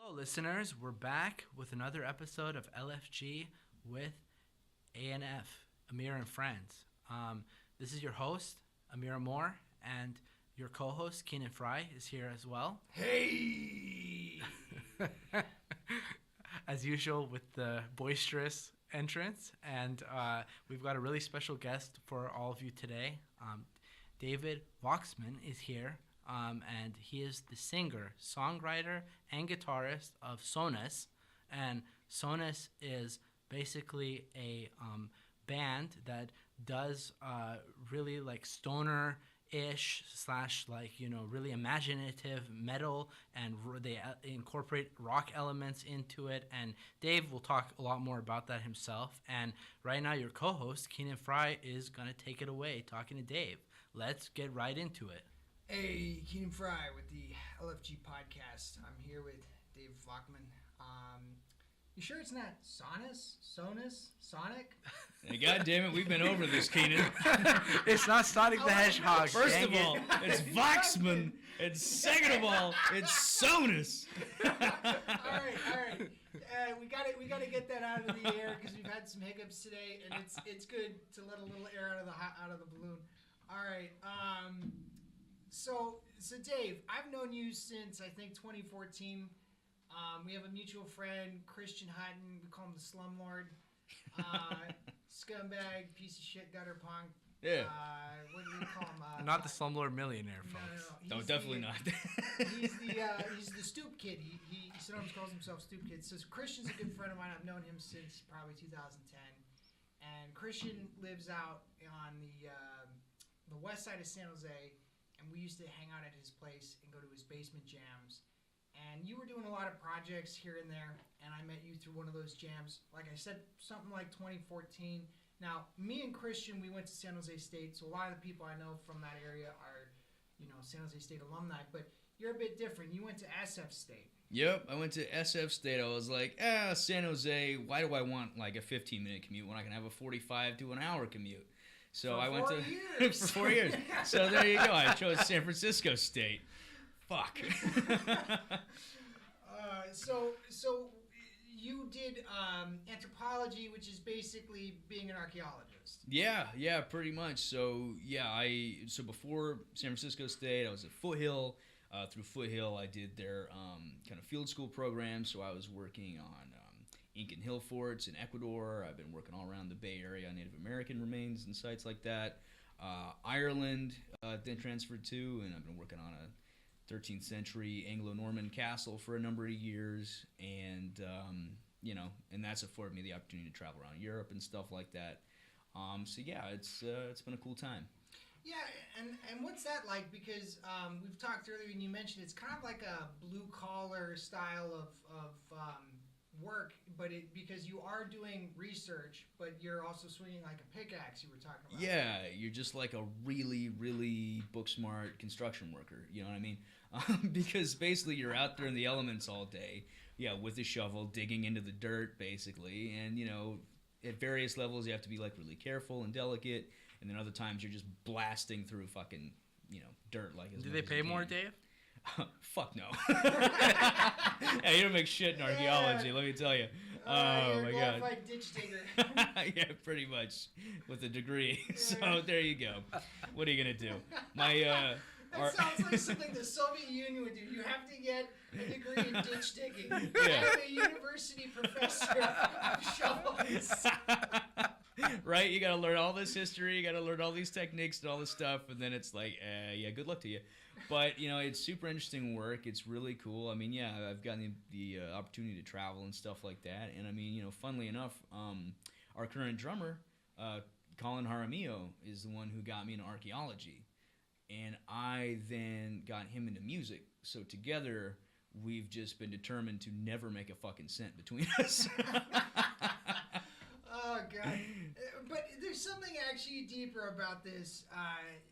Hello, listeners. We're back with another episode of LFG with ANF, Amir and Friends. This is your host, Amir Moore, and your co-host, Keenan Fry, is here as well. Hey! As usual, with the boisterous entrance. And we've got a really special guest for all of you today. David Wachsman is here. And he is the singer, songwriter, and guitarist of SÖNUS. And SÖNUS is basically a band that does really like stoner-ish / like, you know, really imaginative metal, and they incorporate rock elements into it. And Dave will talk a lot more about that himself. And right now your co-host, Keenan Fry, is going to take it away talking to Dave. Let's get right into it. Hey, Keenan Fry with the LFG podcast. I'm here with Dave Wachsman. You sure it's not SÖNUS, Sonic? Hey, God damn it, we've been over this, Keenan. It's not Sonic the Hedgehog. First of all, it's Wachsman, and second of all, it's SÖNUS. all right. We got to get that out of the air because we've had some hiccups today, and it's good to let a little air out of the balloon. All right. So Dave, I've known you since, I think, 2014. We have a mutual friend, Christian Hutton. We call him the Slumlord. Scumbag, piece of shit, gutter punk. Yeah. What do you call him? Not the Slumlord Millionaire, folks. No, definitely not. He's the stoop kid. He sometimes calls himself stoop kid. So Christian's a good friend of mine. I've known him since probably 2010. And Christian lives out on the west side of San Jose. And we used to hang out at his place and go to his basement jams. And you were doing a lot of projects here and there, and I met you through one of those jams. Like I said, something like 2014. Now, me and Christian, we went to San Jose State, so a lot of the people I know from that area are, you know, San Jose State alumni. But you're a bit different. You went to SF State. Yep, I went to SF State. I was like, San Jose, why do I want like a 15-minute commute when I can have a 45 to an hour commute? So for I went 4 to years. for 4 years. So there you go. I chose San Francisco State. Fuck. So you did anthropology, which is basically being an archaeologist. Yeah, pretty much. So so before San Francisco State, I was at Foothill. Through Foothill, I did their kind of field school program. So I was working on Incan hill forts in Ecuador. I've been working all around the Bay Area on Native American remains and sites like that. Ireland, then transferred to, and I've been working on a 13th century Anglo-Norman castle for a number of years, and and that's afforded me the opportunity to travel around Europe and stuff like that. It's been a cool time. Yeah, and what's that like? Because we've talked earlier, and you mentioned it's kind of like a blue-collar style of work, but because you are doing research, but you're also swinging like a pickaxe, you were talking about. Yeah, you're just like a really, really book-smart construction worker, you know what I mean? Because basically you're out there in the elements all day, with a shovel, digging into the dirt, basically, and, you know, at various levels you have to be like really careful and delicate, and then other times you're just blasting through fucking, dirt like as Do much they as pay you more, can. Dave? Fuck no. Yeah, you don't make shit in archaeology, let me tell you. You're my a god. glorified ditch digger. Yeah, pretty much, with a degree. So there you go. What are you gonna do? That sounds like something the Soviet Union would do. You have to get a degree in ditch digging. Yeah. I'm a university professor of shovels. Right? You got to learn all this history. You got to learn all these techniques and all this stuff. And then it's like, good luck to you. But, it's super interesting work. It's really cool. I mean, I've gotten the opportunity to travel and stuff like that. And, I mean, funnily enough, our current drummer, Colin Jaramillo, is the one who got me into archaeology. And I then got him into music. So together, we've just been determined to never make a fucking cent between us. Oh, God. But there's something actually deeper about this.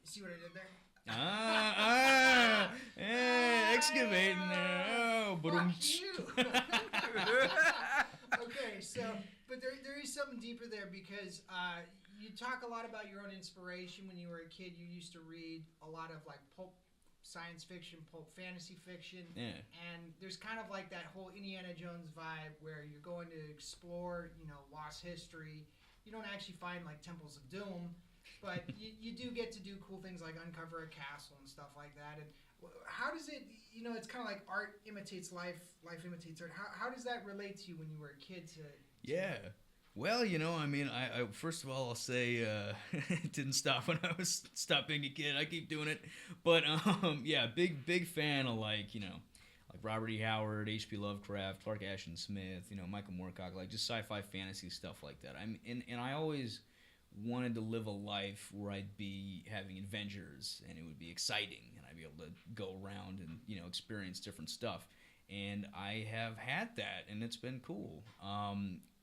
See what I did there? Excavating there. Oh, Fuck you. Okay, so, but there is something deeper there because you talk a lot about your own inspiration. When you were a kid, you used to read a lot of like pulp science fiction, pulp fantasy fiction. Yeah. And there's kind of like that whole Indiana Jones vibe where you're going to explore, lost history. You don't actually find like temples of doom, but you do get to do cool things like uncover a castle and stuff like that. And how does it, it's kind of like art imitates life, life imitates art. How does that relate to you when you were a kid Yeah. Well, I first of all, I'll say it didn't stop when I was stopped being a kid. I keep doing it. But, yeah, big fan of, like Robert E. Howard, H.P. Lovecraft, Clark Ashton Smith, Michael Moorcock, like just sci-fi fantasy stuff like that. And I always wanted to live a life where I'd be having adventures and it would be exciting and I'd be able to go around and, experience different stuff. And I have had that, and it's been cool.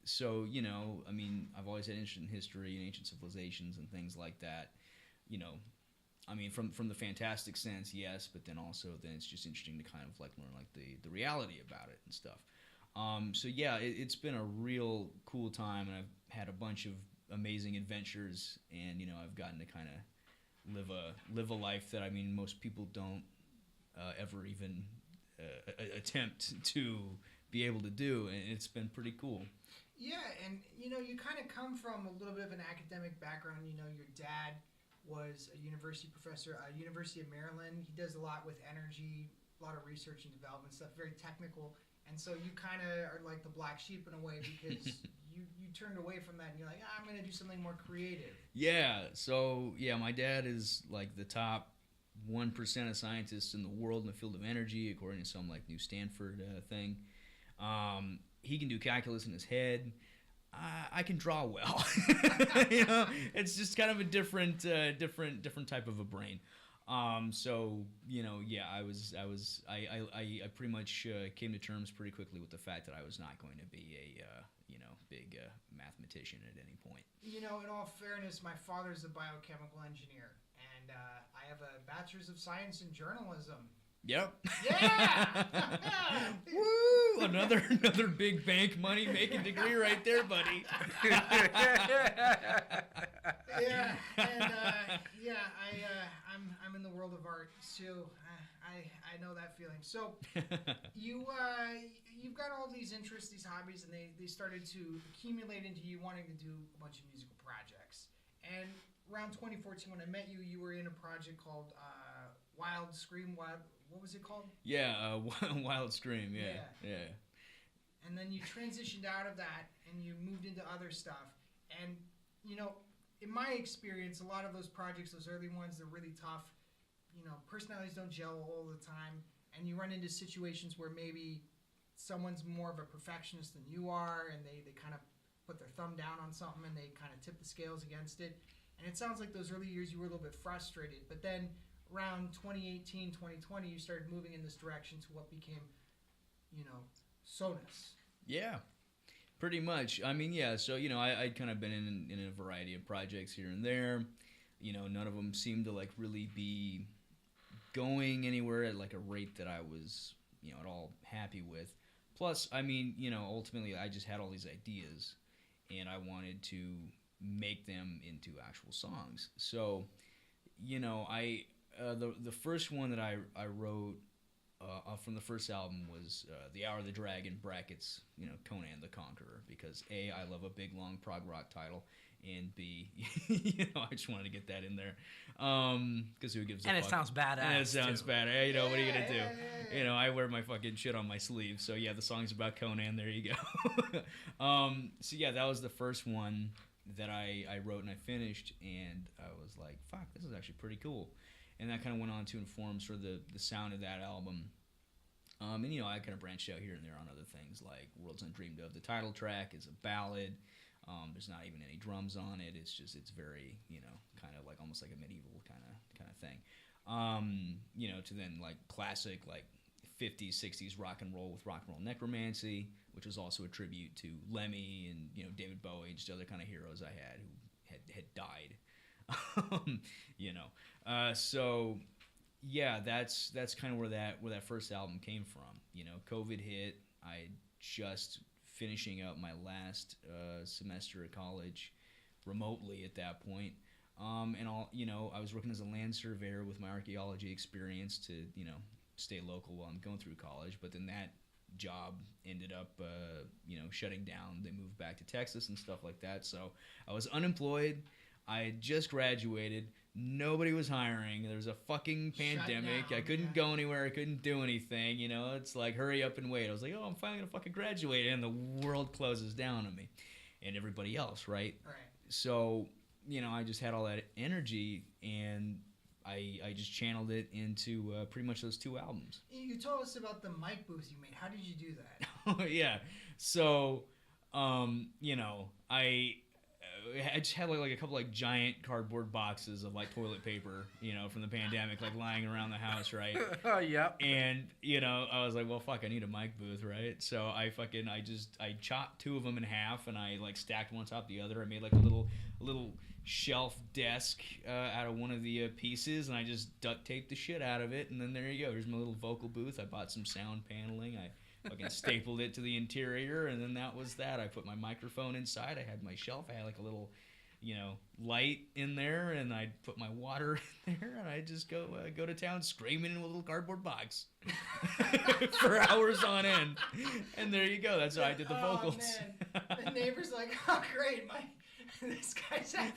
So, I've always had interest in history and ancient civilizations and things like that. From the fantastic sense, yes, but then also then it's just interesting to kind of like learn like the reality about it and stuff. So yeah, it's been a real cool time, and I've had a bunch of amazing adventures, and I've gotten to kind of live a life that most people don't ever even attempt to be able to do, and it's been pretty cool. Yeah, and you kind of come from a little bit of an academic background. Your dad was a university professor at University of Maryland. He does a lot with energy, a lot of research and development stuff, very technical. And so you kind of are like the black sheep in a way because you turned away from that and you're like, I'm going to do something more creative. Yeah, so yeah, my dad is like the top 1% of scientists in the world in the field of energy, according to some like new Stanford thing. He can do calculus in his head. I can draw well. It's just kind of a different type of a brain. Yeah, I pretty much came to terms pretty quickly with the fact that I was not going to be a big mathematician at any point. In all fairness, my father's a biochemical engineer, and I have a bachelor's of science in journalism. Yep. Yeah. Woo! Another big bank money making degree right there, buddy. Yeah, and I'm in the world of art, so I know that feeling. So you've got all these interests, these hobbies, and they started to accumulate into you wanting to do a bunch of musical projects. And around 2014, when I met you, you were in a project called Wild Scream. What was it called? Yeah, Wild Scream. Yeah. And then you transitioned out of that and you moved into other stuff. And in my experience, a lot of those projects, those early ones, they're really tough. Personalities don't gel all the time, and you run into situations where maybe someone's more of a perfectionist than you are, and they kind of put their thumb down on something and they kind of tip the scales against it. And it sounds like those early years you were a little bit frustrated, but then around 2018, 2020, you started moving in this direction to what became, SÖNUS. Yeah, pretty much. So, I'd kind of been in a variety of projects here and there. None of them seemed to, like, really be going anywhere at, like, a rate that I was, at all happy with. Plus, ultimately, I just had all these ideas, and I wanted to make them into actual songs. So, the first one that I wrote from the first album was The Hour of the Dragon, brackets, Conan the Conqueror, because A, I love a big, long prog rock title, and B, I just wanted to get that in there, because who gives a fuck? And it sounds badass. And it sounds bad. Hey, what are you going to do? Yeah. I wear my fucking shit on my sleeve, so yeah, the song's about Conan, there you go. So yeah, that was the first one that I wrote and I finished, and I was like, fuck, this is actually pretty cool. And that kind of went on to inform sort of the sound of that album. And, I kind of branched out here and there on other things, like Worlds Undreamed Of. The title track is a ballad. There's not even any drums on it. It's very, kind of like almost like a medieval kind of thing. To then like classic, like 50s, 60s rock and roll with rock and roll necromancy, which was also a tribute to Lemmy and, David Bowie and just other kind of heroes I had who had died. So yeah, that's kind of where that first album came from. COVID hit. I just finishing up my last semester at college remotely at that point. And I was working as a land surveyor with my archaeology experience to, stay local while I'm going through college. But then that job ended up, shutting down. They moved back to Texas and stuff like that. So I was unemployed. I had just graduated. Nobody was hiring. There was a fucking pandemic. Down, I couldn't go anywhere. I couldn't do anything. It's like, hurry up and wait. I was like, oh, I'm finally going to fucking graduate. And the world closes down on me and everybody else, right? Right. So, I just had all that energy, and I just channeled it into pretty much those 2 albums. You told us about the mic booth you made. How did you do that? Yeah. So, I just had like a couple like giant cardboard boxes of like toilet paper, from the pandemic, like lying around the house, right? Oh, yep. And I was like, well, fuck, I need a mic booth, right? So I chopped 2 of them in half, and I like stacked one on top of the other. I made like a little shelf desk out of one of the pieces, and I just duct taped the shit out of it. And then there you go. Here's my little vocal booth. I bought some sound paneling. I fucking stapled it to the interior, and then that was that. I put my microphone inside. I had my shelf. I had like a little, light in there, and I'd put my water in there, and I'd just go to town screaming in a little cardboard box for hours on end. And there you go. That's how I did the vocals. Oh, man. The neighbor's like, oh, great, this guy's having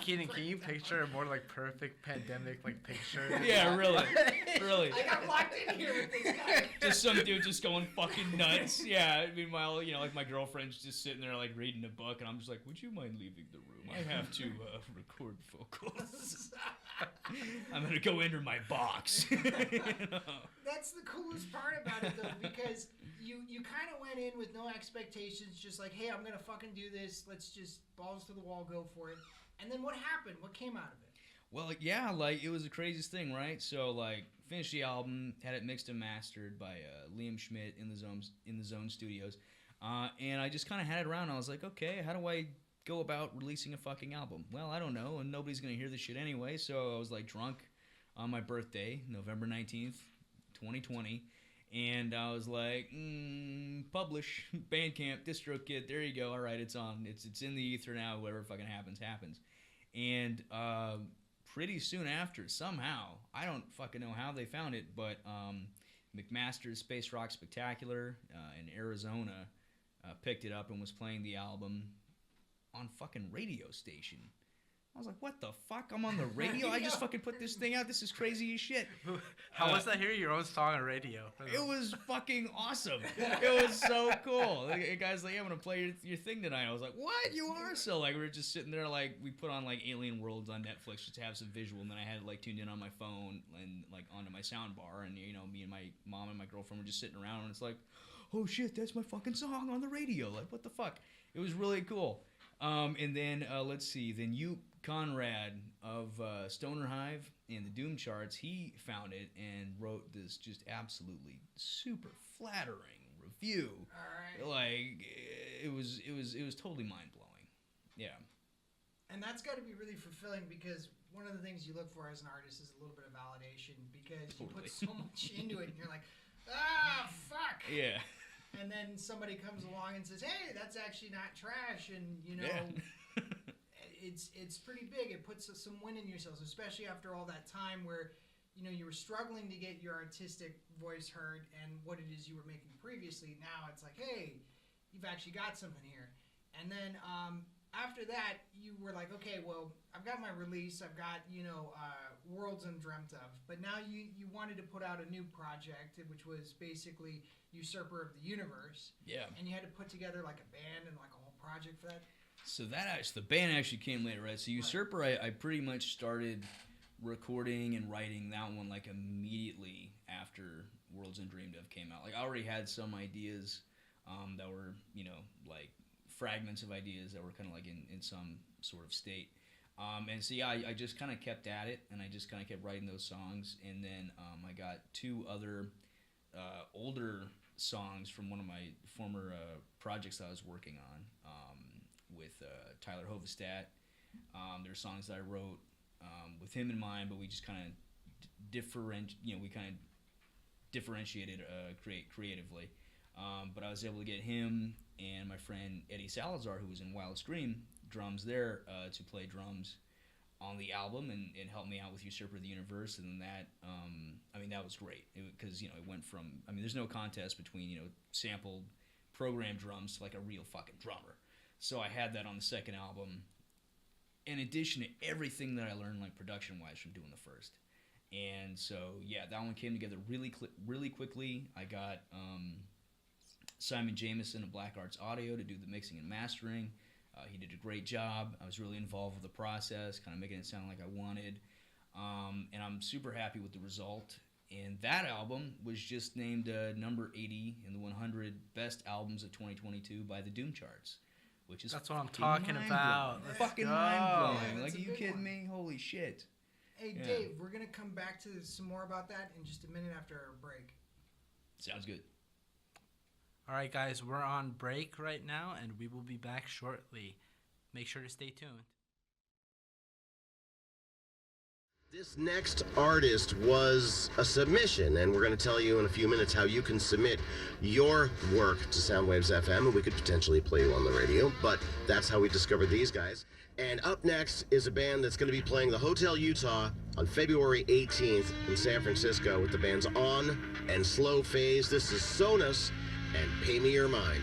Keenan, can you picture a more like perfect pandemic like picture? Yeah, really. I got locked in here with this guy. Just some dude just going fucking nuts. Yeah. Meanwhile, like my girlfriend's just sitting there like reading a book, and I'm just like, would you mind leaving the room? I have to record vocals. I'm gonna go into my box. That's the coolest part about it, though, because you kind of went in with no expectations, just like, hey, I'm gonna fucking do this. Let's just balls to the wall, go for it. And then what happened? What came out of it? Well, yeah, like it was the craziest thing, right? So like finished the album, had it mixed and mastered by Liam Schmidt in the Zone Studios, and I just kind of had it around. I was like, okay, how do I go about releasing a fucking album? Well, I don't know, and nobody's gonna hear this shit anyway. So I was like drunk on my birthday, November 19th, 2020. And I was like, publish, Bandcamp, DistroKid, there you go. All right, it's on. It's in the ether now. Whatever fucking happens. And pretty soon after, somehow, I don't fucking know how they found it, but McMaster's Space Rock Spectacular in Arizona picked it up and was playing the album on fucking radio station. I was like, what the fuck? I'm on the radio? I just fucking put this thing out. This is crazy as shit. How was that hearing your own song on radio? It was fucking awesome. It was so cool. The guy's like, yeah, I'm going to play your thing tonight. I was like, what? You are? So, like, we were just sitting there, like, we put on, like, Alien Worlds on Netflix just to have some visual, and then I had it, like, tuned in on my phone and, like, onto my sound bar, and, me and my mom and my girlfriend were just sitting around, and it's like, oh, shit, that's my fucking song on the radio. Like, what the fuck? It was really cool. And then, let's see, then Conrad of Stoner Hive and the Doom Charts, he found it and wrote this just absolutely super flattering review. All right. Like it was totally mind blowing. Yeah. And that's got to be really fulfilling, because one of the things you look for as an artist is a little bit of validation, because you put so much into it and you're like, ah, fuck. Yeah. And then somebody comes along and says, hey, that's actually not trash, and Yeah. It's pretty big. It puts some wind in yourselves, especially after all that time where, you were struggling to get your artistic voice heard and what it is you were making previously. Now it's like, hey, you've actually got something here. And then after that, you were like, okay, well, I've got my release. I've got, Worlds Undreamt Of. But now you wanted to put out a new project, which was basically Usurper of the Universe. Yeah. And you had to put together like a band and like a whole project for that. So the band actually came later, right? So Usurper, I pretty much started recording and writing that one like immediately after Worlds Undreamed Of came out. Like I already had some ideas that were, like fragments of ideas that were kind of like in some sort of state. And so yeah, I just kind of kept at it, and I just kind of kept writing those songs. And then I got 2 other older songs from one of my former projects that I was working on. With Tyler Hovestad. There are songs that I wrote with him in mind, but we just kind of differentiated creatively. But I was able to get him and my friend Eddie Salazar, who was in Wild Scream, drums there, to play drums on the album and helped me out with Usurper of the Universe, and that that was great because it went from there's no contest between sampled programmed drums to like a real fucking drummer. So I had that on the second album, in addition to everything that I learned like production wise from doing the first. And so yeah, that one came together really quickly. I got Simon Jameson of Black Arts Audio to do the mixing and mastering. He did a great job. I was really involved with the process, kind of making it sound like I wanted. And I'm super happy with the result. And that album was just named number 80 in the 100 best albums of 2022 by the Doom charts, which is that's what I'm talking about. Fucking mind-blowing. Like, are you kidding me? Holy shit. Hey, yeah. Dave, we're going to come back to some more about that in just a minute after our break. Sounds good. All right, guys, we're on break right now, and we will be back shortly. Make sure to stay tuned. This next artist was a submission, and we're going to tell you in a few minutes how you can submit your work to Soundwaves FM, and we could potentially play you on the radio, but that's how we discovered these guys. And up next is a band that's going to be playing the Hotel Utah on February 18th in San Francisco with the bands On and Slow Phase. This is SÖNUS and Pay Me Your Mind.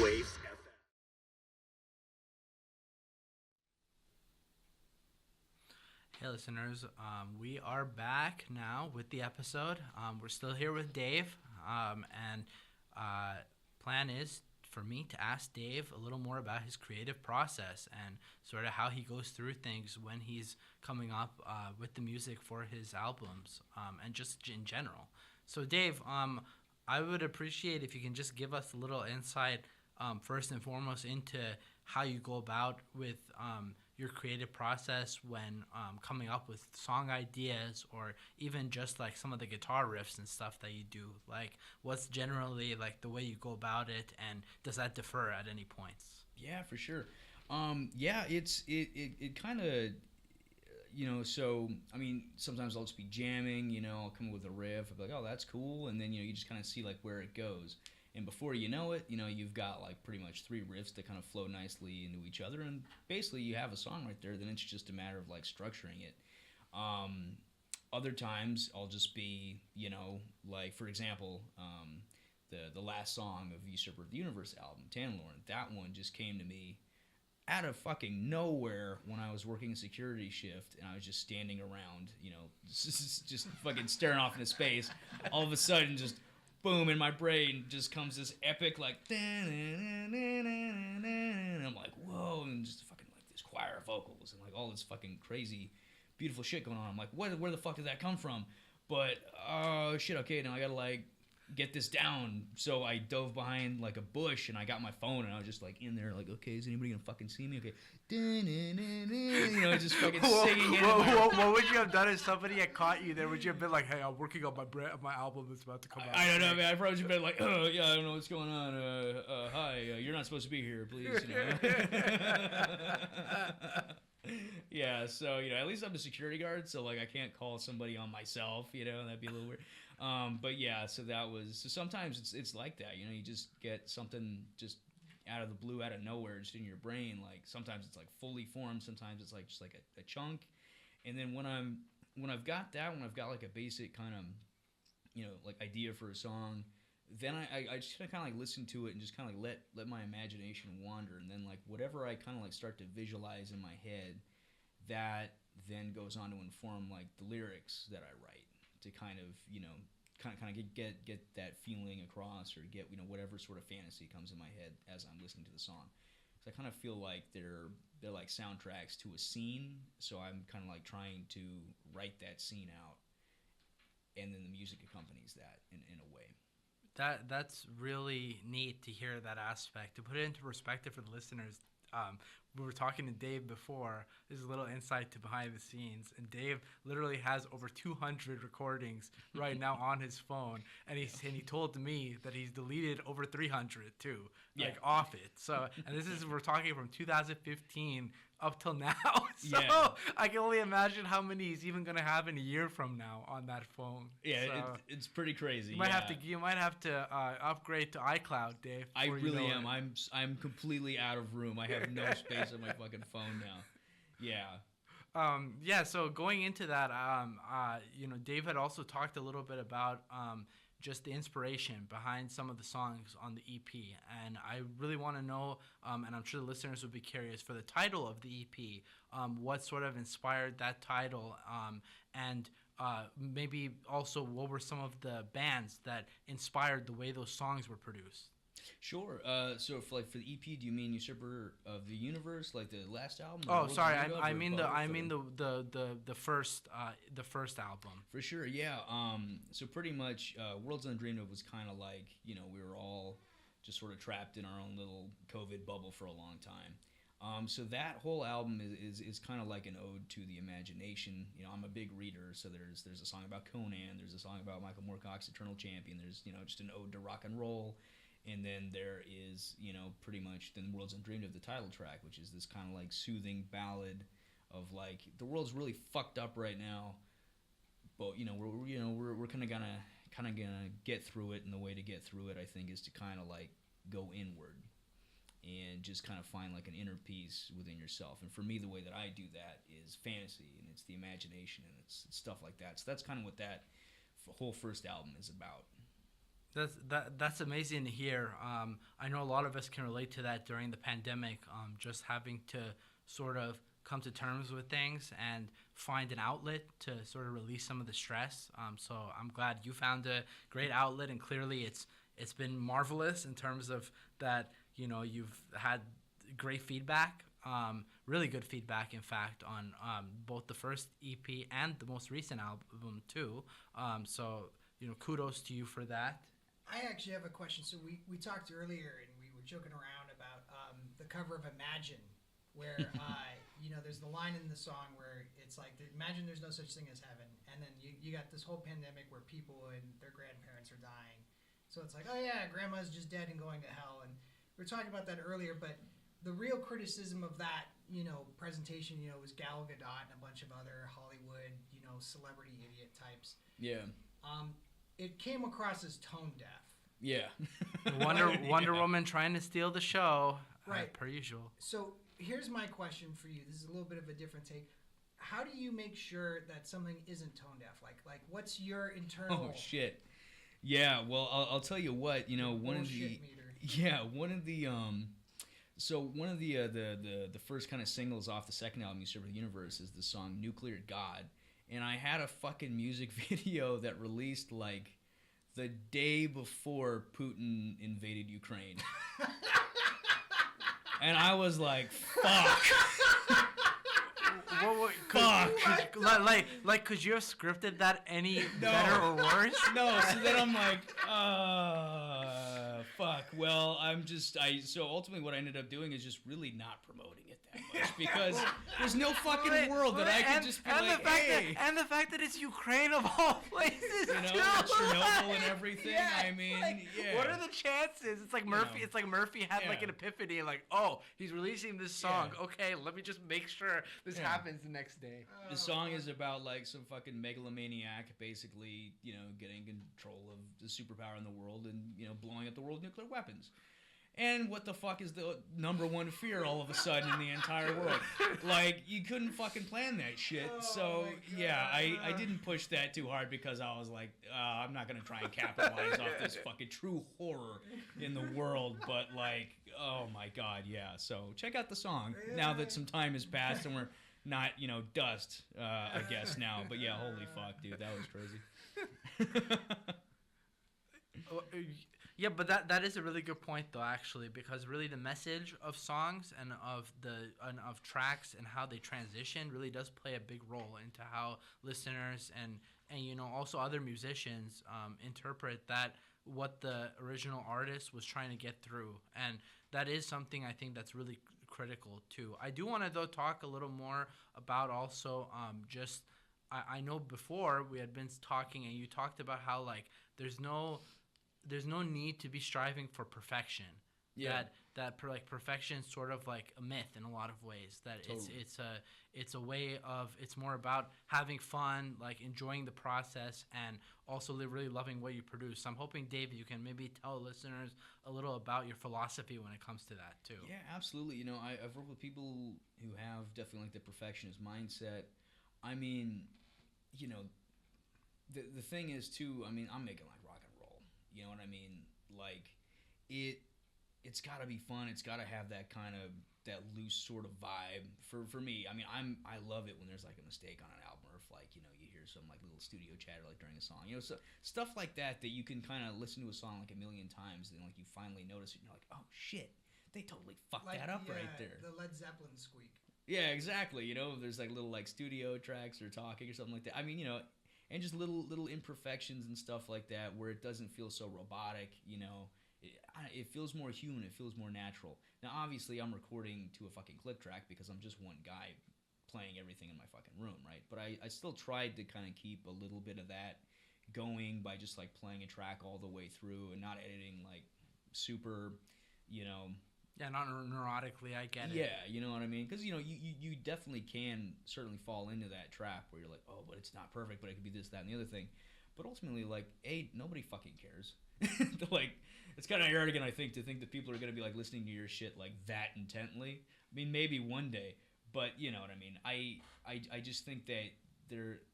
Soundwaves FM. Hey listeners, we are back now with the episode. We're still here with Dave, and plan is for me to ask Dave a little more about his creative process and sort of how he goes through things when he's coming up with the music for his albums, and just in general. So Dave, I would appreciate if you can just give us a little insight, first and foremost, into how you go about with your creative process when coming up with song ideas, or even just like some of the guitar riffs and stuff that you do. Like, what's generally like the way you go about it, and does that differ at any points? Yeah, for sure. It kind of, so I mean, sometimes I'll just be jamming, I'll come up with a riff, I'll be like, oh, that's cool, and then you just kind of see like where it goes. And before you know it, you've got like pretty much 3 riffs that kind of flow nicely into each other, and basically you have a song right there. Then it's just a matter of like structuring it. Other times I'll just be, like for example, the last song of Usurper of the Universe album, Tanlorn, that one just came to me out of fucking nowhere when I was working a security shift and I was just standing around, just fucking staring off into space. All of a sudden, just boom, in my brain just comes this epic like, and I'm like, whoa, and just fucking like this choir vocals and like all this fucking crazy, beautiful shit going on. I'm like, where the fuck did that come from? But oh shit, okay, now I gotta like get this down. So I dove behind like a bush and I got my phone and I was just like in there like, okay, is anybody gonna fucking see me? Okay, just fucking singing it. What would you have done if somebody had caught you there? Would you have been like, hey, I'm working on my album that's about to come out? I don't know, man. I probably would have been like, oh yeah, I don't know what's going on. Hi, you're not supposed to be here, please. Yeah, so at least I'm the security guard, so like I can't call somebody on myself, that'd be a little weird. But yeah, so sometimes it's like that, you just get something just out of the blue, out of nowhere, just in your brain. Like sometimes it's like fully formed, sometimes it's like just like a chunk. And then when I've got like a basic kind of like idea for a song, then I just kind of like listen to it and just kind of like let my imagination wander, and then like whatever I kind of like start to visualize in my head, that then goes on to inform like the lyrics that I write, to kind of get that feeling across, or get whatever sort of fantasy comes in my head as I'm listening to the song. So I kind of feel like they're like soundtracks to a scene, so I'm kind of like trying to write that scene out, and then the music accompanies that in a way. That's really neat to hear that aspect. To put it into perspective for the listeners, we were talking to Dave before. There's a little insight to behind the scenes, and Dave literally has over 200 recordings right now on his phone, and he told me that he's deleted over 300 too, like off it. So, and we're talking from 2015 up till now. So yeah. I can only imagine how many he's even gonna have in a year from now on that phone. Yeah, so it's pretty crazy. You might have to upgrade to iCloud, Dave. I really am. I'm completely out of room. I have no space on my fucking phone now. Yeah. So going into that, Dave had also talked a little bit about just the inspiration behind some of the songs on the EP, and I really want to know, and I'm sure the listeners would be curious, for the title of the EP, what sort of inspired that title, and maybe also what were some of the bands that inspired the way those songs were produced. Sure. So for the EP, do you mean Usurper of the Universe, like the last album? Oh, sorry. I mean the first album. For sure. Yeah. So pretty much, Worlds Undreamed Of was kind of like, we were all just sort of trapped in our own little COVID bubble for a long time. So that whole album is kind of like an ode to the imagination. I'm a big reader, so there's a song about Conan, there's a song about Michael Moorcock's Eternal Champion, there's just an ode to rock and roll. And then there is, pretty much then Worlds Undreamed Of, the title track, which is this kind of like soothing ballad of like, the world's really fucked up right now, but we're kind of gonna get through it, and the way to get through it, I think, is to kind of like go inward and just kind of find like an inner peace within yourself. And for me, the way that I do that is fantasy, and it's the imagination, and it's stuff like that. So that's kind of what that whole first album is about. That's amazing to hear. I know a lot of us can relate to that during the pandemic. Just having to sort of come to terms with things and find an outlet to sort of release some of the stress. So I'm glad you found a great outlet, and clearly it's been marvelous in terms of that. You know, you've had great feedback, really good feedback, in fact, on both the first EP and the most recent album too. So kudos to you for that. I actually have a question. So we talked earlier, and we were joking around about the cover of Imagine, where there's the line in the song where it's like, imagine there's no such thing as heaven, and then you got this whole pandemic where people and their grandparents are dying. So it's like, oh yeah, grandma's just dead and going to hell. And we were talking about that earlier, but the real criticism of that, presentation, was Gal Gadot and a bunch of other Hollywood, celebrity idiot types. Yeah. It came across as tone deaf. Yeah. Wonder Woman trying to steal the show, right? Per usual. So here's my question for you. This is a little bit of a different take. How do you make sure that something isn't tone deaf? Like what's your internal? Oh shit. Yeah. Well, I'll tell you what. One of the the first kind of singles off the second album, You Serve the Universe, is the song Nuclear God. And I had a fucking music video that released like the day before Putin invaded Ukraine. And I was like, fuck. Fuck. Could you have scripted that any better or worse? No, so then I'm like, fuck. Well, so ultimately what I ended up doing is just really not promoting it that much, because there's no fucking world that I could just be hey. And the fact that it's Ukraine of all places, Chernobyl and everything. Yeah, I mean, yeah. What are the chances? It's like Murphy. It's like Murphy had like an epiphany, like, oh, he's releasing this song. Yeah. Okay, let me just make sure this happens the next day. The song is about like some fucking megalomaniac basically, getting control of the superpower in the world and, blowing up the world with nuclear weapons. And what the fuck is the number one fear all of a sudden in the entire world? Like, you couldn't fucking plan that shit. So, yeah, I didn't push that too hard, because I was like, I'm not going to try and capitalize off this fucking true horror in the world. But, like, oh my God, yeah. So, check out the song now that some time has passed and we're not, dust, I guess, now. But, yeah, holy fuck, dude, that was crazy. Yeah, but that is a really good point, though, actually, because really the message of songs and of tracks and how they transition really does play a big role into how listeners and also other musicians interpret what the original artist was trying to get through, and that is something I think that's really critical too. I do want to though talk a little more about also I know before we had been talking and you talked about how like there's no need to be striving for perfection. Yeah. That perfection is sort of like a myth in a lot of ways. That totally. it's a way of, it's more about having fun, like enjoying the process, and also really loving what you produce. So I'm hoping, Dave, you can maybe tell listeners a little about your philosophy when it comes to that too. Yeah, absolutely. I've worked with people who have definitely like the perfectionist mindset. I mean, the thing is too, I mean, I'm making like rock and roll. You know what I mean? Like, it's got to be fun. It's got to have that kind of, that loose sort of vibe for me. I mean, I love it when there's like a mistake on an album, or if like, you hear some like little studio chatter like during a song, so stuff like that you can kind of listen to a song like a million times, and like you finally notice it and you're like, oh shit, they totally fucked that up right there. The Led Zeppelin squeak. Yeah, exactly. There's like little like studio tracks or talking or something like that. I mean, and just little imperfections and stuff like that where it doesn't feel so robotic, it feels more human, it feels more natural. Now, obviously, I'm recording to a fucking click track because I'm just one guy playing everything in my fucking room, right? But I still tried to kind of keep a little bit of that going by just like playing a track all the way through and not editing like super, Yeah, not neurotically, I get it. Yeah, you know what I mean? Because, you definitely can certainly fall into that trap where you're like, oh, but it's not perfect, but it could be this, that, and the other thing. But ultimately, like, nobody fucking cares. Like, it's kind of arrogant, I think, to think that people are going to be, like, listening to your shit, like, that intently. I mean, maybe one day, but you know what I mean? I just think that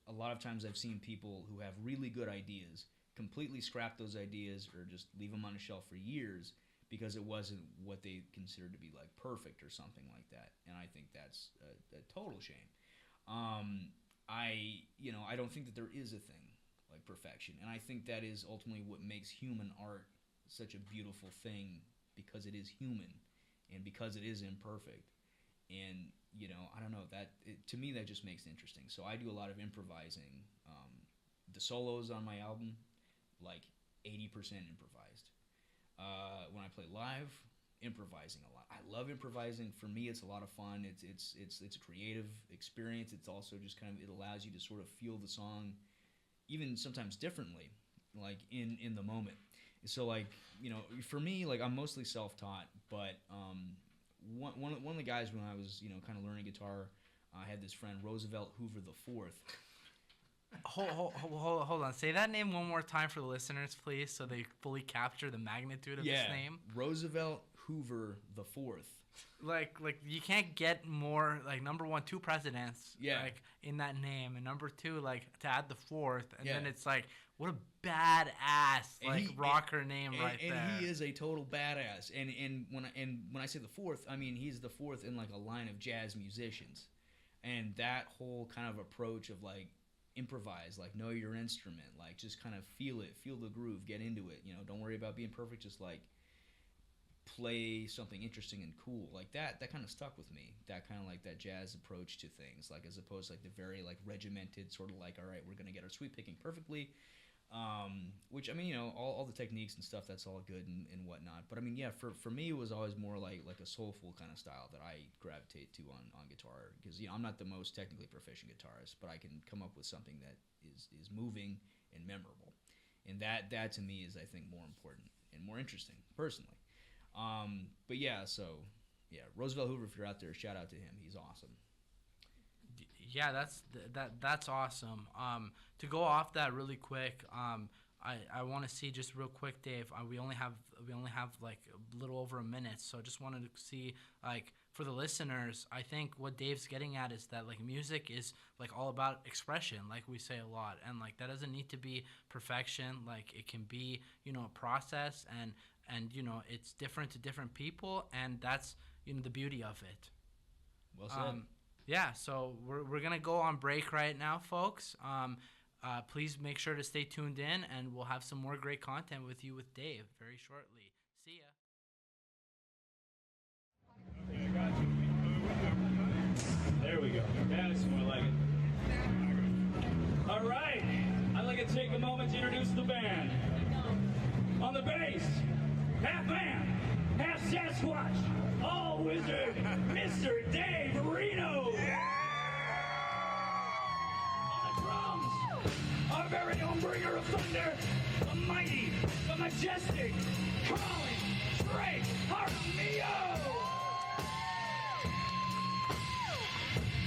a lot of times I've seen people who have really good ideas completely scrap those ideas or just leave them on a shelf for years because it wasn't what they considered to be like perfect or something like that. And I think that's a total shame. I don't think that there is a thing like perfection, and I think that is ultimately what makes human art such a beautiful thing, because it is human and because it is imperfect. And I don't know, to me that just makes it interesting. So I do a lot of improvising. The solos on my album, like 80% improvised. When I play live, improvising a lot. I love improvising. For me, it's a lot of fun. It's a creative experience. It's also just kind of, it allows you to sort of feel the song, even sometimes differently, like in the moment. So like, for me, like I'm mostly self-taught, but one of the guys when I was kind of learning guitar, I had this friend Roosevelt Hoover the Fourth. Hold on. Say that name one more time for the listeners, please, so they fully capture the magnitude of this name. Roosevelt Hoover the Fourth. Like you can't get more, like, number one, 2 presidents, like, in that name, and number 2, like, to add the 4th, and then it's like, what a badass rocker name right there. And he is a total badass. And when I say the 4th, I mean he's the 4th in like a line of jazz musicians, and that whole kind of approach of like improvise, like know your instrument, like just kind of feel it, feel the groove, get into it. Don't worry about being perfect, just like play something interesting and cool. Like that kind of stuck with me. That kind of like that jazz approach to things, like as opposed to like the very like regimented sort of like, all right, we're gonna get our sweep picking perfectly. Which I mean, all the techniques and stuff, that's all good and whatnot. But I mean, yeah, for me, it was always more like a soulful kind of style that I gravitate to on guitar, because I'm not the most technically proficient guitarist, but I can come up with something that is moving and memorable, and that to me is, I think, more important and more interesting personally. But yeah, so yeah, Roosevelt Hoover, if you're out there, shout out to him. He's awesome. Yeah, that's awesome. To go off that really quick, I want to see just real quick, Dave. We only have like a little over a minute, so I just wanted to see, like, for the listeners, I think what Dave's getting at is that like music is like all about expression, like we say a lot, and like that doesn't need to be perfection. Like it can be a process, and it's different to different people, and that's the beauty of it. Well said. Yeah, so we're going to go on break right now, folks. Please make sure to stay tuned in, and we'll have some more great content with you with Dave very shortly. See ya. Okay, I got you. There we go. That's more like it. All right. I'd like to take a moment to introduce the band. On the bass, half man, half Sasquatch, all wizard, Mr. Dave Reno. On the drums, our very own bringer of thunder, the mighty, the majestic, Colin Trey Jaramillo.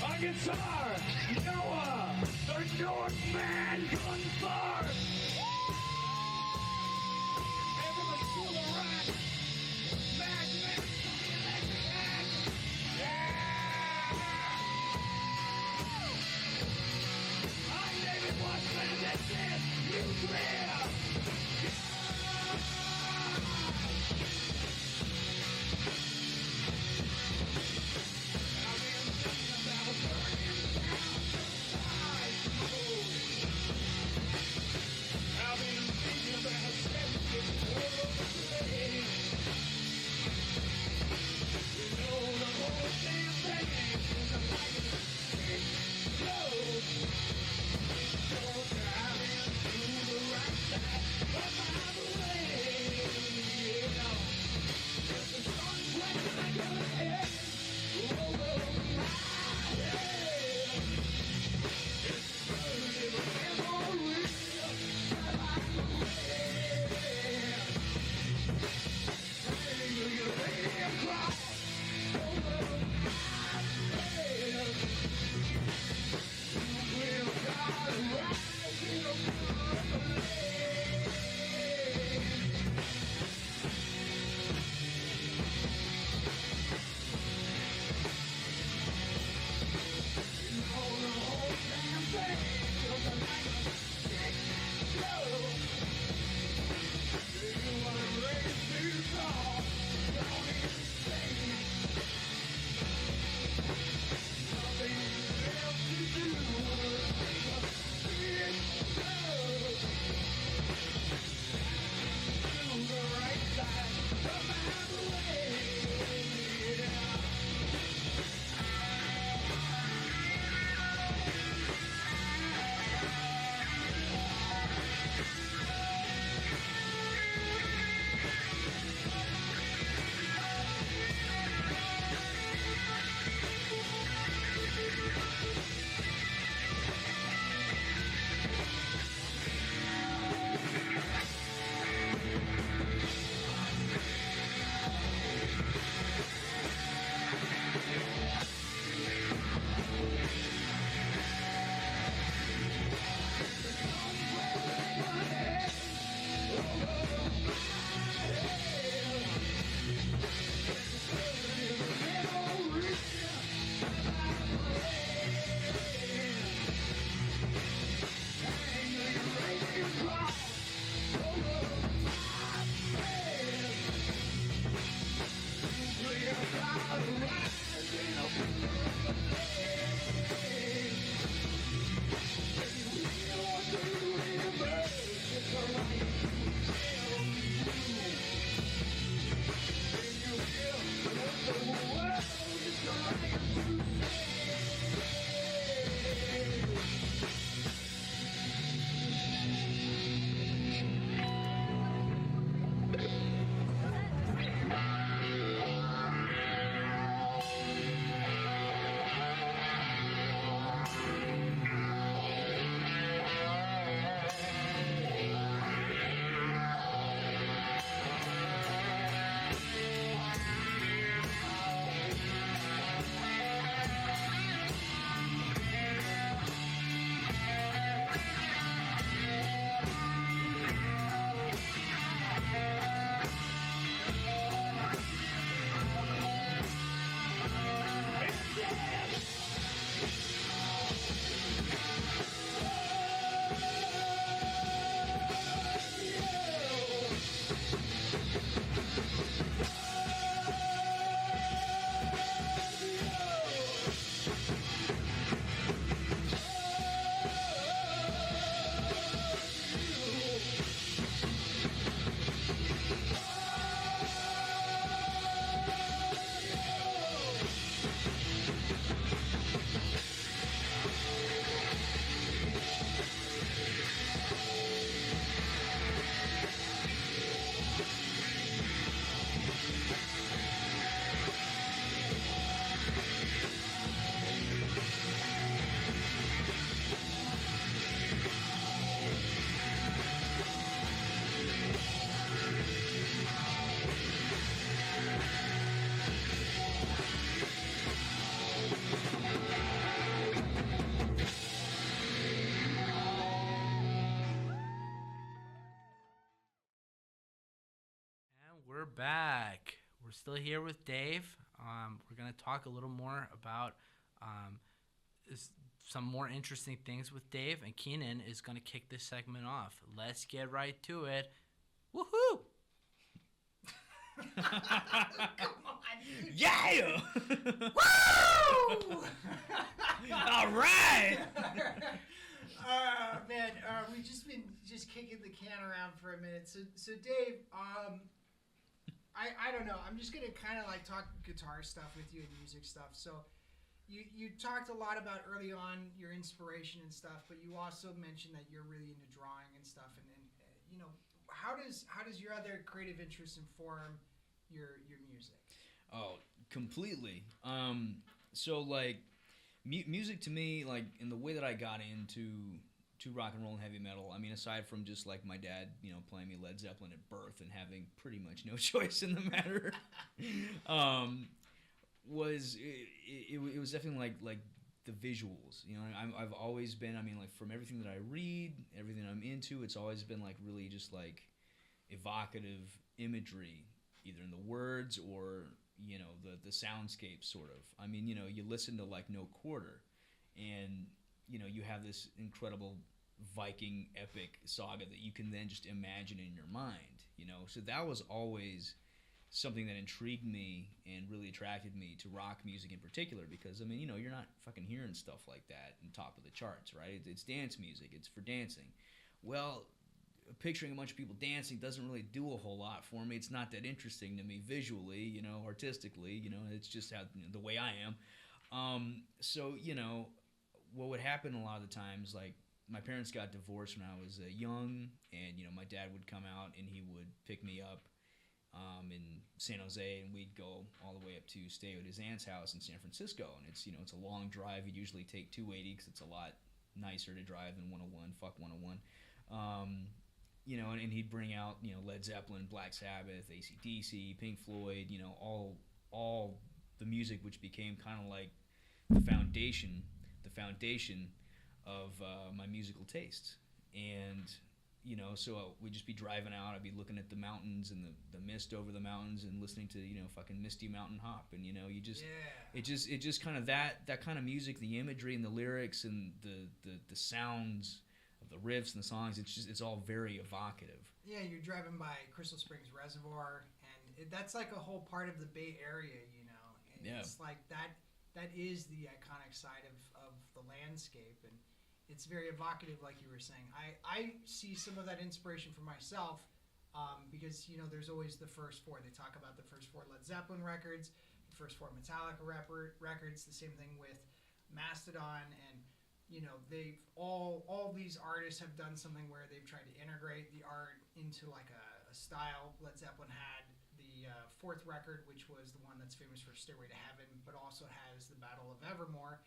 On guitar, Noah, the Northman Gunthar. Everybody to the right. Madman, yeah! I'm David Wachsman, and this is Nuclear. We're back. We're still here with Dave. We're going to talk a little more about some more interesting things with Dave, and Keenan is going to kick this segment off. Let's get right to it. Woohoo! Come on. Yeah! Woo! All right! Man, we've just been kicking the can around for a minute. So Dave, I don't know. I'm just gonna kind of like talk guitar stuff with you and music stuff. So you talked a lot about early on your inspiration and stuff, but you also mentioned that you're really into drawing and stuff. And you know, how does your other creative interests inform your music? Oh, completely. So like music to me, like in the way that I got into rock and roll and heavy metal, I mean, aside from just like my dad, you know, playing me Led Zeppelin at birth and having pretty much no choice in the matter, it was definitely like the visuals. You know, I've always been, I mean, like from everything that I read, everything I'm into, it's always been like really just like evocative imagery, either in the words or, you know, the soundscape sort of. I mean, you know, you listen to like No Quarter and, you know, you have this incredible Viking epic saga that you can then just imagine in your mind, you know. So that was always something that intrigued me and really attracted me to rock music in particular, because I mean, you know, you're not fucking hearing stuff like that in top of the charts, right? It's dance music, it's for dancing. Well, picturing a bunch of people dancing doesn't really do a whole lot for me. It's not that interesting to me visually, you know, artistically, you know. It's just how, you know, the way I am. So, you know, what would happen a lot of the times, like my parents got divorced when I was young, and you know, my dad would come out and he would pick me up in San Jose, and we'd go all the way up to stay at his aunt's house in San Francisco. And it's, you know, it's a long drive. You'd usually take 280 because it's a lot nicer to drive than 101. Fuck 101. You know, and he'd bring out, you know, Led Zeppelin, Black Sabbath, AC/DC, Pink Floyd, you know, all the music which became kind of like the foundation of my musical tastes. And, you know, so we'd just be driving out, I'd be looking at the mountains and the mist over the mountains and listening to, you know, fucking Misty Mountain Hop. And, you know, you just, it just kind of that kind of music, the imagery and the lyrics and the sounds of the riffs and the songs, it's all very evocative. Yeah, you're driving by Crystal Springs Reservoir, and that's like a whole part of the Bay Area, you know. It's like that is the iconic side of the landscape, and it's very evocative, like you were saying. I see some of that inspiration for myself because, you know, there's always the first four. They talk about the first four Led Zeppelin records, the first four Metallica records, the same thing with Mastodon, and, you know, they've all these artists have done something where they've tried to integrate the art into like a style. Led Zeppelin had the fourth record, which was the one that's famous for Stairway to Heaven, but also has the Battle of Evermore,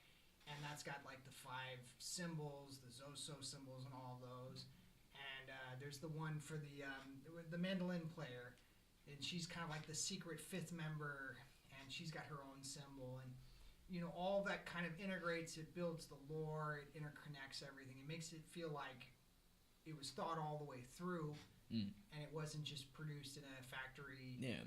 and that's got like the 5 symbols, the Zoso symbols, and all of those. And there's the one for the mandolin player, and she's kind of like the secret 5th member, and she's got her own symbol, and, you know, all that kind of integrates. It builds the lore, it interconnects everything. It makes it feel like it was thought all the way through, and it wasn't just produced in a factory. Yeah,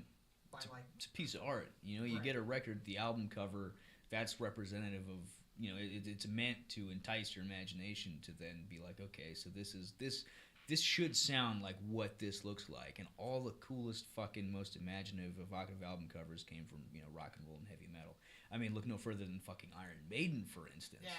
by it's a piece of art. You know, you get a record, the album cover, that's representative of, you know, it's meant to entice your imagination to then be like, okay, so this should sound like what this looks like. And all the coolest, fucking, most imaginative, evocative album covers came from, you know, rock and roll and heavy metal. I mean, look no further than fucking Iron Maiden, for instance. Yeah.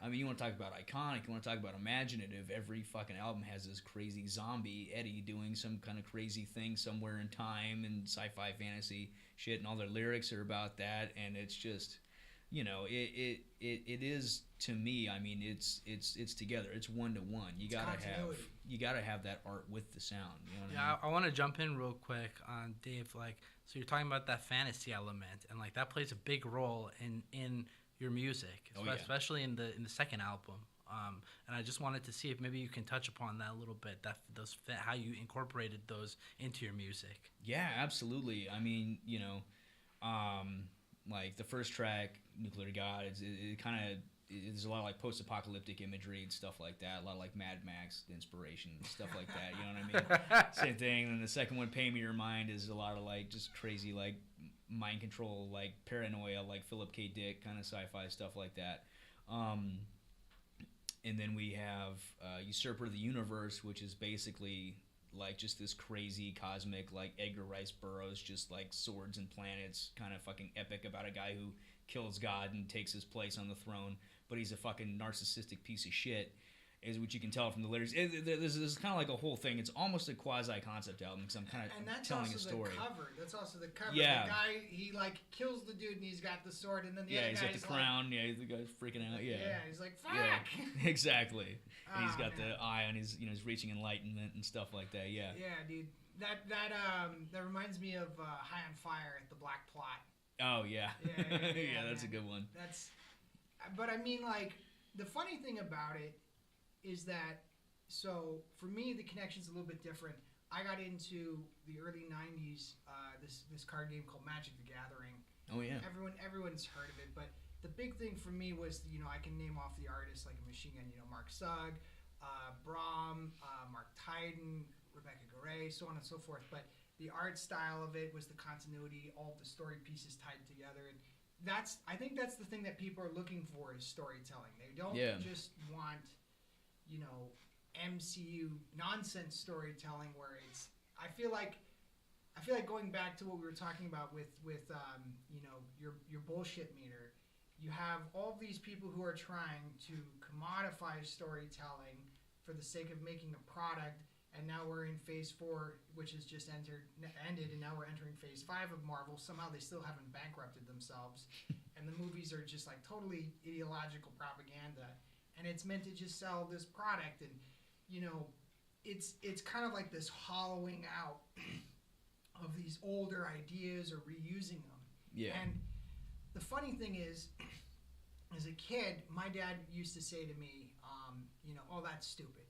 I mean, you want to talk about iconic, you want to talk about imaginative, every fucking album has this crazy zombie Eddie doing some kind of crazy thing somewhere in time and sci-fi fantasy shit, and all their lyrics are about that, and it's just, you know, it is, to me, I mean, it's together. It's one-to-one. You gotta have that art with the sound. You know what I mean? I want to jump in real quick on Dave. Like, so you're talking about that fantasy element, and like that plays a big role in your music, especially in the second album. And I just wanted to see if maybe you can touch upon that a little bit. How you incorporated those into your music. Yeah, absolutely. I mean, you know, like the first track, Nuclear God, it kind of, there's a lot of like post-apocalyptic imagery and stuff like that. A lot of like Mad Max inspiration and stuff like that. You know what I mean? Same thing. And the second one, Pay Me Your Mind, is a lot of like just crazy like mind control, like paranoia, like Philip K. Dick kind of sci-fi stuff like that. And then we have Usurper of the Universe, which is basically like just this crazy cosmic, like Edgar Rice Burroughs, just like swords and planets, kind of fucking epic about a guy who kills God and takes his place on the throne, but he's a fucking narcissistic piece of shit, is what you can tell from the lyrics. There's kind of like a whole thing. It's almost a quasi-concept album because I'm kind of telling a story. That's also the cover. Yeah. The guy, he like kills the dude and he's got the sword, and then the other he's got the crown. Yeah, the guy's freaking out. Yeah, he's like, fuck. Yeah, exactly. And he's got the eye on his, you know, he's reaching enlightenment and stuff like that. Yeah. Yeah, dude. That reminds me of High on Fire at the Black Plot. Oh yeah. Yeah, that's a good one. But I mean, like, the funny thing about it is that, so for me the connection's a little bit different. I got into the early 90s this card game called Magic the Gathering. Oh yeah. Everyone's heard of it, but the big thing for me was, you know, I can name off the artists like a machine gun, you know, Mark Sugg, Brahm, Mark Tydon, Rebecca Garay, so on and so forth. But the art style of it was the continuity, all the story pieces tied together, and I think that's the thing that people are looking for, is storytelling. They don't just want, you know, MCU nonsense storytelling where it's. I feel like going back to what we were talking about with you know, your bullshit meter. You have all these people who are trying to commodify storytelling for the sake of making a product, and now we're in phase 4, which has just ended, and now we're entering phase 5 of Marvel. Somehow they still haven't bankrupted themselves, and the movies are just like totally ideological propaganda, and it's meant to just sell this product, and, you know, it's kind of like this hollowing out of these older ideas or reusing them. Yeah. And the funny thing is, as a kid, my dad used to say to me, you know, oh, that's stupid.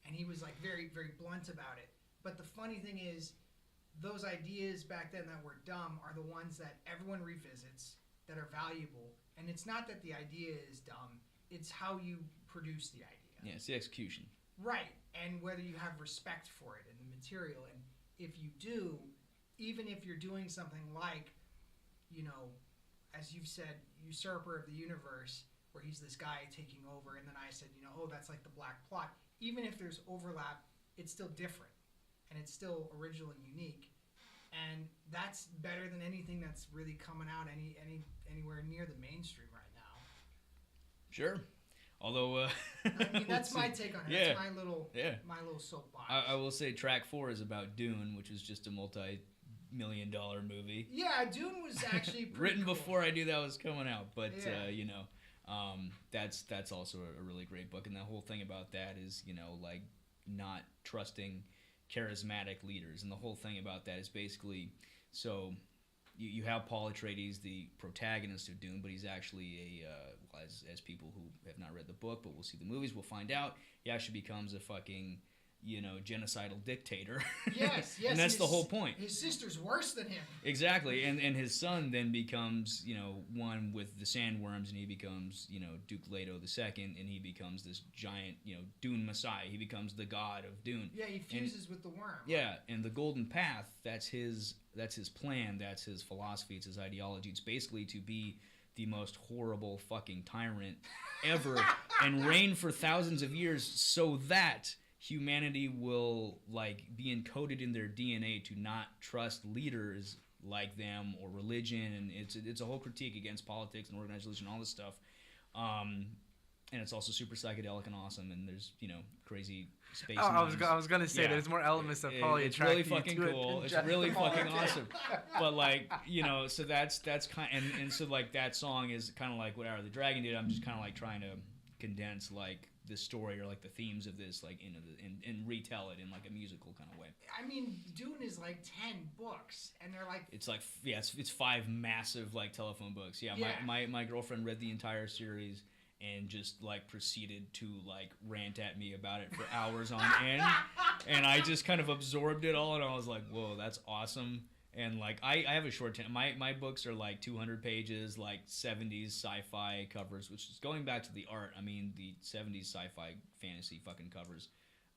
And he was like very, very blunt about it. But the funny thing is, those ideas back then that were dumb are the ones that everyone revisits, that are valuable. And it's not that the idea is dumb, it's how you produce the idea. Yeah, it's the execution. Right. And whether you have respect for it and the material. And if you do, even if you're doing something like, you know, as you've said, Usurper of the Universe, where he's this guy taking over, and then I said, you know, oh, that's like the Black Plot. Even if there's overlap, it's still different, and it's still original and unique. and that's better than anything that's really coming out anywhere near the mainstream right now. Sure. Although, I mean, that's my take on it. Yeah. That's my little soapbox. I will say track 4 is about Dune, which was just a multi-million-dollar movie. Yeah, Dune was actually pretty written cool. before I knew that was coming out, but Yeah. that's also a really great book, and the whole thing about that is like not trusting charismatic leaders, and the whole thing about that is basically so. You have Paul Atreides, the protagonist of Dune, but he's actually as people who have not read the book, but we'll see the movies, we'll find out, he actually becomes a fucking, genocidal dictator. Yes. And that's the whole point. His sister's worse than him. Exactly, and his son then becomes, one with the sandworms, and he becomes, Duke Leto II, and he becomes this giant, Dune Messiah. He becomes the god of Dune. Yeah, he fuses with the worm. Yeah, and the Golden Path, that's his plan, that's his philosophy, it's his ideology. It's basically to be the most horrible fucking tyrant ever and reign for thousands of years so that humanity will be encoded in their DNA to not trust leaders like them or religion, and it's a whole critique against politics and organized religion, all this stuff. And it's also super psychedelic and awesome, and there's crazy space. I was gonna say there's more elements that probably attract you to it. It's really fucking cool. It's really fucking awesome. But so that's kind and so that song is kind of like what Hour of the Dragon did. I'm just kind of trying to condense the story or the themes of this and retell it in a musical kind of way. I mean, Dune is 10 books, and they're it's 5 massive telephone books. Yeah. My girlfriend read the entire series and just proceeded to rant at me about it for hours on end, and I just kind of absorbed it all, and I was like, whoa, that's awesome. And I have a short my books are 200 pages, 70s sci-fi covers, which is going back to the art. I mean, the 70s sci-fi fantasy fucking covers,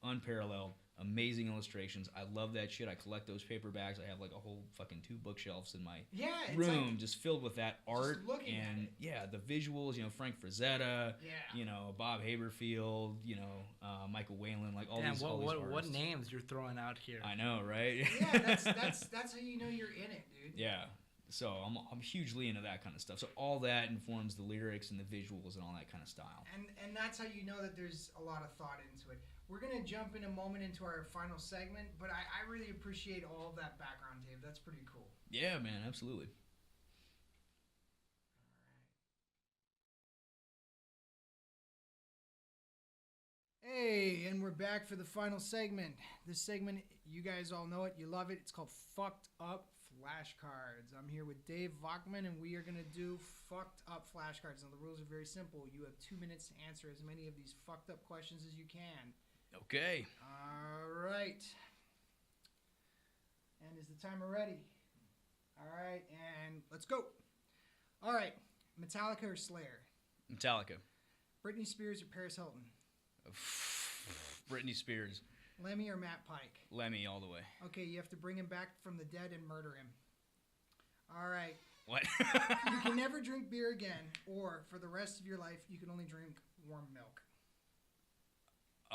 unparalleled, amazing illustrations. I love that shit. I collect those paperbacks. I have a whole fucking 2 bookshelves in my room just filled with that art and the visuals. Frank Frazetta, Bob Haberfield, Michael Whalen, all these artists. What names you're throwing out here? I know, right? Yeah, that's how you know you're in it, dude. Yeah. So I'm hugely into that kind of stuff. So all that informs the lyrics and the visuals and all that kind of style. And that's how you know that there's a lot of thought into it. We're going to jump in a moment into our final segment, but I really appreciate all of that background, Dave. That's pretty cool. Yeah, man, absolutely. Hey, and we're back for the final segment. This segment, you guys all know it. You love it. It's called Fucked Up Flashcards. I'm here with Dave Wachsman, and we are going to do Fucked Up Flashcards. Now, the rules are very simple. You have 2 minutes to answer as many of these fucked up questions as you can. Okay. All right. And is the timer ready? All right, and let's go. All right. Metallica or Slayer? Metallica. Britney Spears or Paris Hilton? Britney Spears. Lemmy or Matt Pike? Lemmy all the way. Okay, you have to bring him back from the dead and murder him. All right. What? You can never drink beer again, or for the rest of your life, you can only drink warm milk.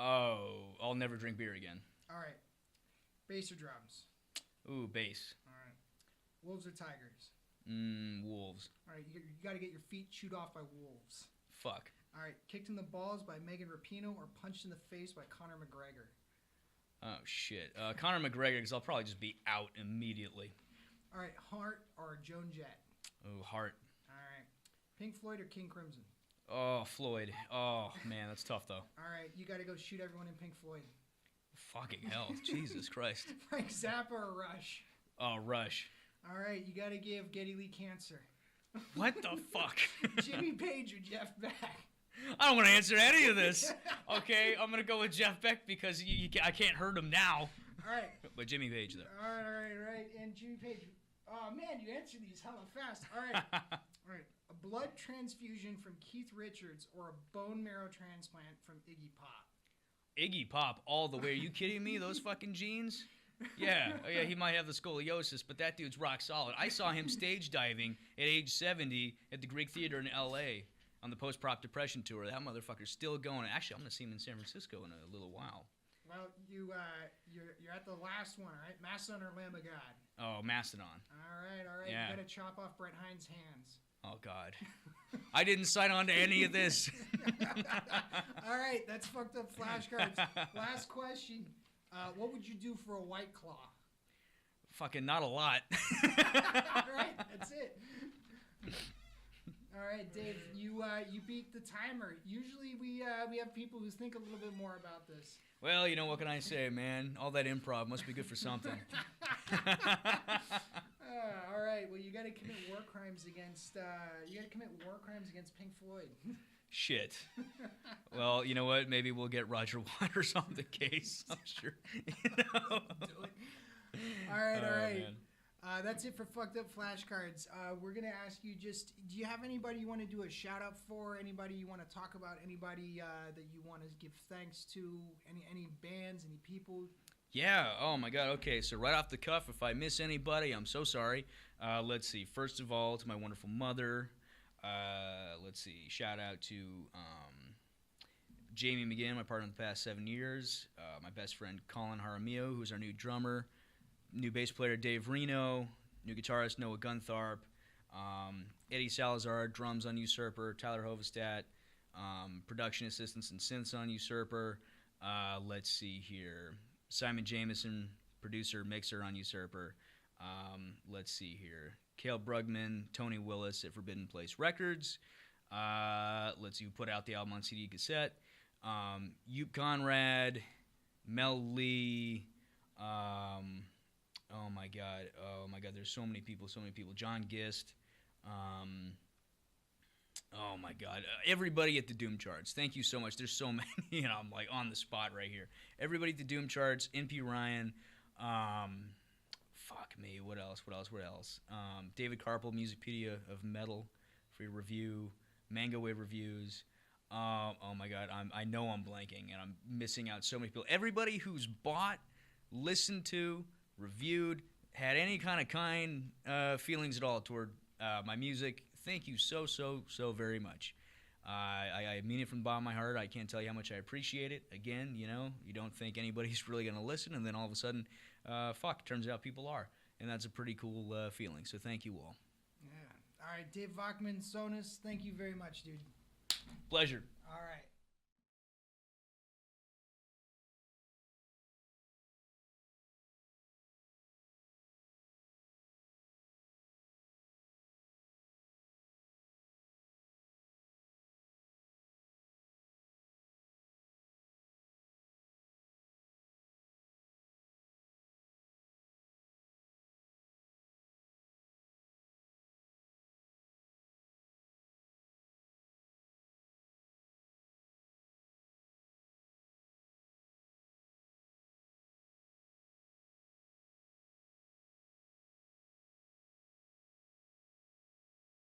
Oh, I'll never drink beer again. All right. Bass or drums? Ooh, bass. All right. Wolves or tigers? Wolves. All right. You got to get your feet chewed off by wolves. Fuck. All right. Kicked in the balls by Megan Rapinoe or punched in the face by Conor McGregor? Oh, shit. Conor McGregor, because I'll probably just be out immediately. All right. Heart or Joan Jett? Oh, Heart. All right. Pink Floyd or King Crimson? Oh, Floyd. Oh, man, that's tough, though. All right. You got to go shoot everyone in Pink Floyd. Fucking hell. Jesus Christ. Frank Zappa or Rush? Oh, Rush. All right. You got to give Geddy Lee cancer. What the fuck? Jimmy Page or Jeff Beck? I don't want to answer any of this. Okay, I'm going to go with Jeff Beck because I can't hurt him now. All right. But Jimmy Page, though. All right. And Jimmy Page. Oh, man, you answered these hella fast. All right. All right. A blood transfusion from Keith Richards or a bone marrow transplant from Iggy Pop? Iggy Pop all the way. Are you kidding me? Those fucking genes? Yeah. Oh, yeah, he might have the scoliosis, but that dude's rock solid. I saw him stage diving at age 70 at the Greek Theater in L.A. on the post-prop depression tour. That motherfucker's still going. Actually, I'm going to see him in San Francisco in a little while. Well, you're at the last one, all right? Mastodon or Lamb of God? Oh, Mastodon. All right. Yeah. You gotta chop off Brett Hines' hands. Oh, God. I didn't sign on to any of this. All right, that's fucked up flashcards. Last question. What would you do for a White Claw? Fucking not a lot. All right, that's it. All right, Dave, you beat the timer. Usually we have people who think a little bit more about this. Well, you know, what can I say, man? All that improv must be good for something. All right, well, you got to commit war crimes against Pink Floyd. Shit. Well, you know what? Maybe we'll get Roger Waters on the case. I'm sure. You know? Do it. All right. Man. That's it for Fucked Up Flashcards. We're going to ask you do you have anybody you want to do a shout out for? Anybody you want to talk about? Anybody that you want to give thanks to? Any bands, any people? Yeah. Oh, my God. Okay, so right off the cuff, if I miss anybody, I'm so sorry. Let's see. First of all, to my wonderful mother. Let's see. Shout out to Jamie McGinn, my partner in the past 7 years. My best friend, Colin Jaramillo, who's our new drummer. New bass player Dave Reno, new guitarist Noah Guntharp, Eddie Salazar, drums on Usurper, Tyler Hovestad, production assistants and synths on Usurper. Let's see here, Simon Jameson, producer, mixer on Usurper. Let's see here, Cale Brugman, Tony Willis at Forbidden Place Records. Let's see who put out the album on CD cassette. Ute Conrad, Mel Lee. Oh my God! There's so many people. John Gist. Oh my God! Everybody at the Doom Charts. Thank you so much. There's so many. You know, I'm like on the spot right here. Everybody at the Doom Charts. NP Ryan. Fuck me. What else? David Carpel, Musicpedia of Metal, for your review. Mango Wave Reviews. Oh my God! I know I'm blanking and I'm missing out so many people. Everybody who's bought, listened to, reviewed, had any kind of feelings at all toward my music, thank you so very much. I mean it from the bottom of my heart. I can't tell you how much I appreciate it. Again, you know, you don't think anybody's really going to listen, and then all of a sudden, turns out people are. And that's a pretty cool feeling. So thank you all. Yeah. All right, Dave Wachsman, SÖNUS, thank you very much, dude. Pleasure. All right.